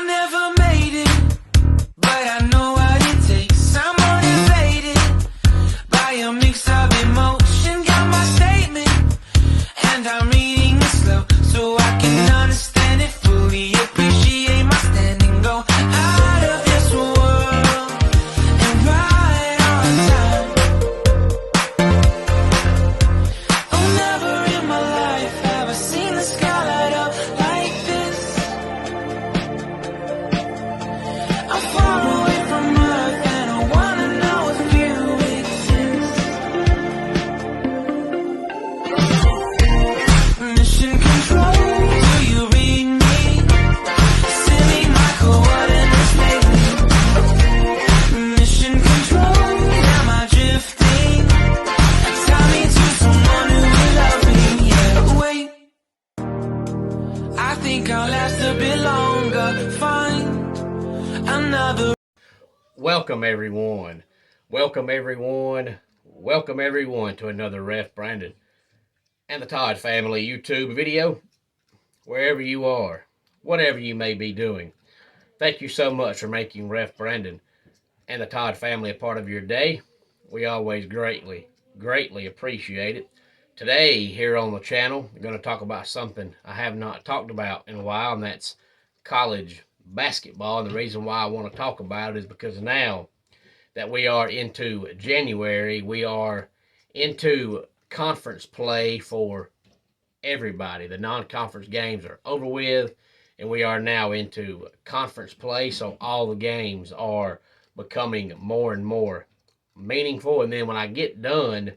never made it, but I know what it takes. I'm motivated by a mix of emotion. Got my statement, and I'm reading it slow so I can understand it fully. Appreciate my standing, go out of this world and right on time. Oh, never in my life have I seen the sky light up like this. I'm far away from Earth and I wanna know if you exist. Mission control, do you read me? Send me my coordinates lately. Mission control, am I drifting? Tie me to someone who will love me, yeah. Wait, I think I'll last a bit longer. Find another. Welcome everyone. Welcome everyone. Welcome everyone to another Ref Brandon and the Todd Family YouTube video. Wherever you are, whatever you may be doing, thank you so much for making Ref Brandon and the Todd Family a part of your day. We always greatly appreciate it. Today here on the channel, we're going to talk about something I have not talked about in a while, and that's college basketball. And the reason why I want to talk about it is because now that we are into January, we are into conference play for everybody. The non-conference games are over with, and we are now into conference play, so all the games are becoming more and more meaningful. And then when I get done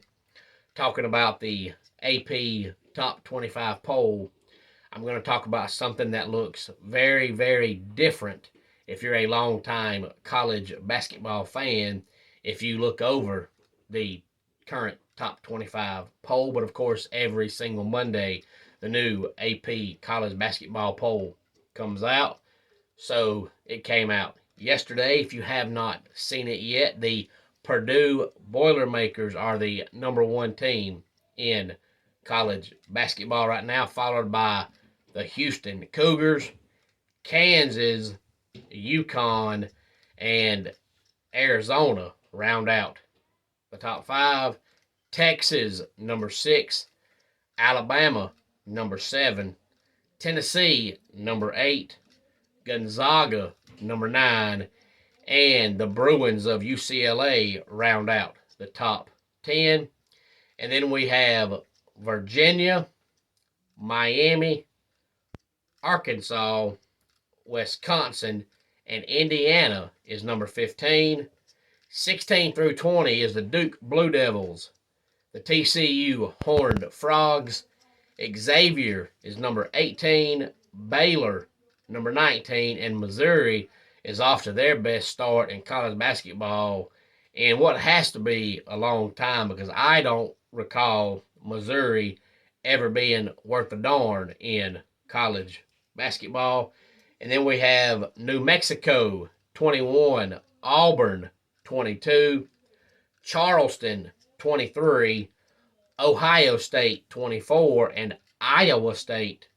talking about the AP Top 25 poll, I'm going to talk about something that looks very, very different if you're a long-time college basketball fan, if you look over the current Top 25 poll. But of course, every single Monday, the new AP college basketball poll comes out. So it came out yesterday. If you have not seen it yet, the Purdue Boilermakers are the #1 team in college basketball right now, followed by the Houston Cougars, Kansas, UConn, and Arizona round out the top 5. Texas, #6. Alabama, #7. Tennessee, #8. Gonzaga, #9. And the Bruins of UCLA round out the top 10. And then we have Virginia, Miami, Arkansas, Wisconsin, and Indiana is #15. 16 through 20 is the Duke Blue Devils, the TCU Horned Frogs. Xavier is #18, Baylor #19, and Missouri is off to their best start in college basketball in what has to be a long time, because I don't recall Missouri ever being worth a darn in college basketball. And then we have New Mexico 21, Auburn 22, Charleston 23, Ohio State 24, and Iowa State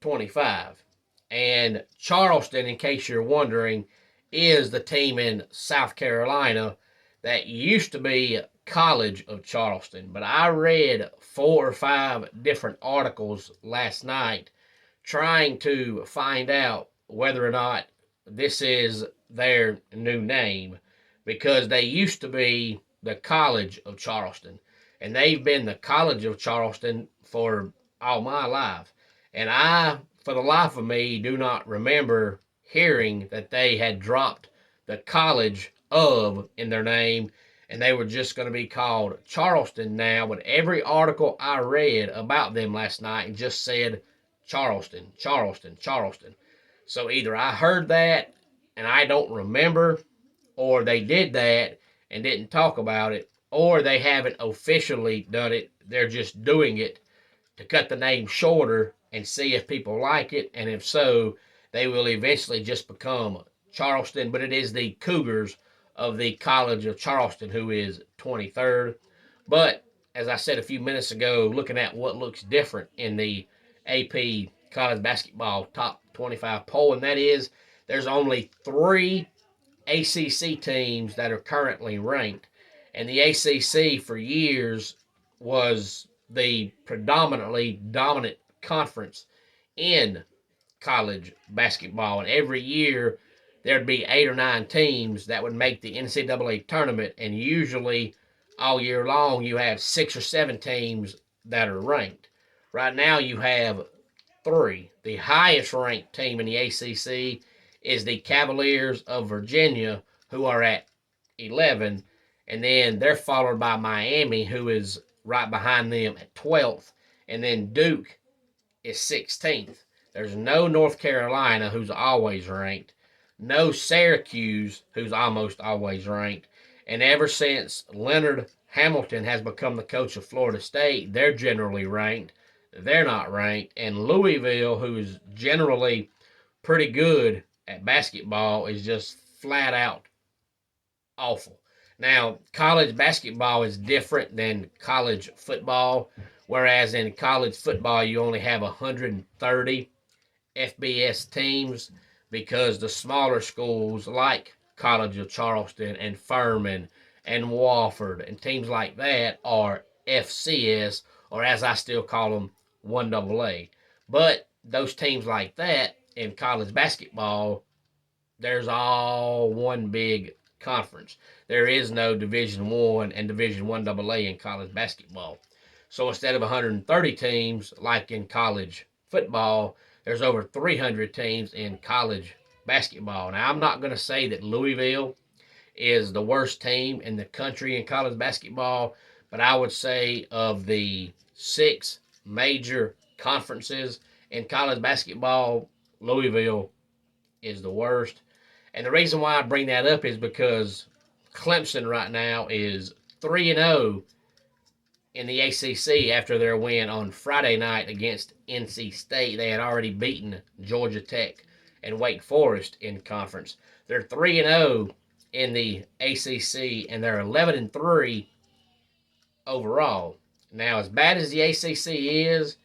25. And Charleston, in case you're wondering, is the team in South Carolina that used to be College of Charleston. But I read 4 or 5 different articles last night trying to find out whether or not this is their new name, because they used to be the College of Charleston, and they've been the College of Charleston for all my life. And I, for the life of me, do not remember hearing that they had dropped the College of in their name, and they were just going to be called Charleston now. But every article I read about them last night just said Charleston, Charleston, Charleston. So either I heard that and I don't remember, or they did that and didn't talk about it, or they haven't officially done it. They're just doing it to cut the name shorter and see if people like it, and if so, they will eventually just become Charleston. But it is the Cougars of the College of Charleston who is 23rd. But as I said a few minutes ago, looking at what looks different in the AP college basketball top 25 poll, and that is there's only 3 ACC teams that are currently ranked. And the ACC for years was the predominantly dominant conference in college basketball. And every year there'd be 8 or 9 teams that would make the NCAA tournament. And usually all year long you have 6 or 7 teams that are ranked. Right now you have 3. The highest ranked team in the ACC is the Cavaliers of Virginia, who are at 11, and then they're followed by Miami, who is right behind them at 12th, and then Duke is 16th. There's no North Carolina, who's always ranked, no Syracuse, who's almost always ranked, and ever since Leonard Hamilton has become the coach of Florida State, they're generally ranked. They're not ranked, and Louisville, who is generally pretty good at basketball, is just flat out awful. Now, college basketball is different than college football, whereas in college football you only have 130 FBS teams because the smaller schools like College of Charleston and Furman and Wofford and teams like that are FCS, or as I still call them, 1AA. But those teams like that in college basketball, there's all one big conference. There is no Division I and Division I AA in college basketball. So instead of 130 teams like in college football, there's over 300 teams in college basketball. Now, I'm not going to say that Louisville is the worst team in the country in college basketball, but I would say of the 6 major conferences in college basketball, Louisville is the worst. And the reason why I bring that up is because Clemson right now is 3-0 in the ACC after their win on Friday night against NC State. They had already beaten Georgia Tech and Wake Forest in conference. They're 3-0 in the ACC, and they're 11-3 overall. Now, as bad as the ACC is,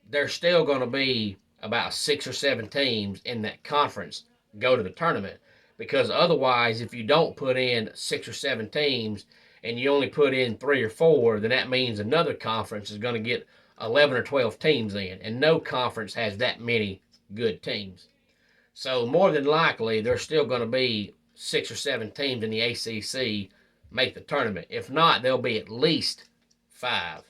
there's still going to be about 6 or 7 teams in that conference go to the tournament, because otherwise, if you don't put in 6 or 7 teams and you only put in 3 or 4, then that means another conference is going to get 11 or 12 teams in, and no conference has that many good teams. So more than likely, there's still going to be 6 or 7 teams in the ACC make the tournament. If not, there'll be at least 5.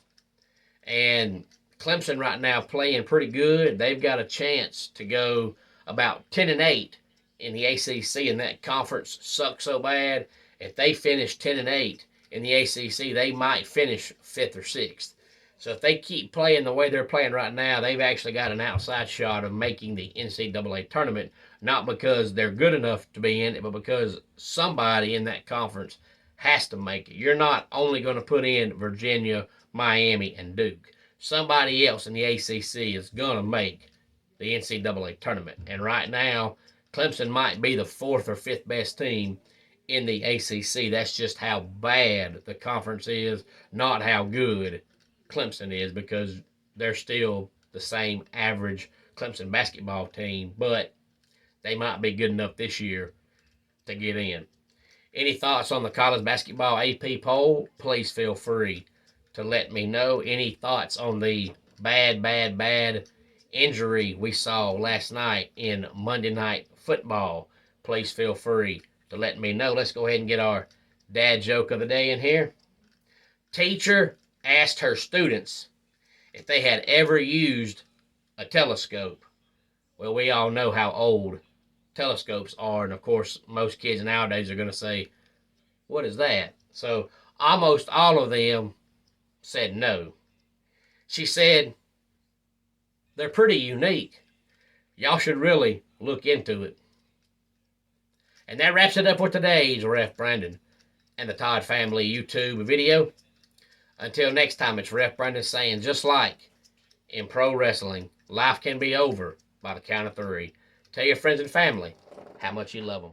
And Clemson right now playing pretty good. They've got a chance to go about 10-8 in the ACC, and that conference sucks so bad. If they finish 10-8 in the ACC, they might finish 5th or 6th. So if they keep playing the way they're playing right now, they've actually got an outside shot of making the NCAA tournament, not because they're good enough to be in it, but because somebody in that conference has to make it. You're not only going to put in Virginia, Miami, and Duke. Somebody else in the ACC is going to make the NCAA tournament. And right now, Clemson might be the 4th or 5th best team in the ACC. That's just how bad the conference is, not how good Clemson is, because they're still the same average Clemson basketball team, but they might be good enough this year to get in. Any thoughts on the college basketball AP poll? Please feel free to let me know. Any thoughts on the bad injury we saw last night in Monday Night Football? Please feel free to let me know. Let's go ahead and get our dad joke of the day in here. Teacher asked her students if they had ever used a telescope. Well, we all know how old telescopes are, and of course most kids nowadays are going to say, what is that? So almost all of them said no. She said, they're pretty unique. Y'all should really look into it. And that wraps it up for today's Ref Brandon and the Todd Family YouTube video. Until next time, it's Ref Brandon saying, just like in pro wrestling, life can be over by the count of 3. Tell your friends and family how much you love them.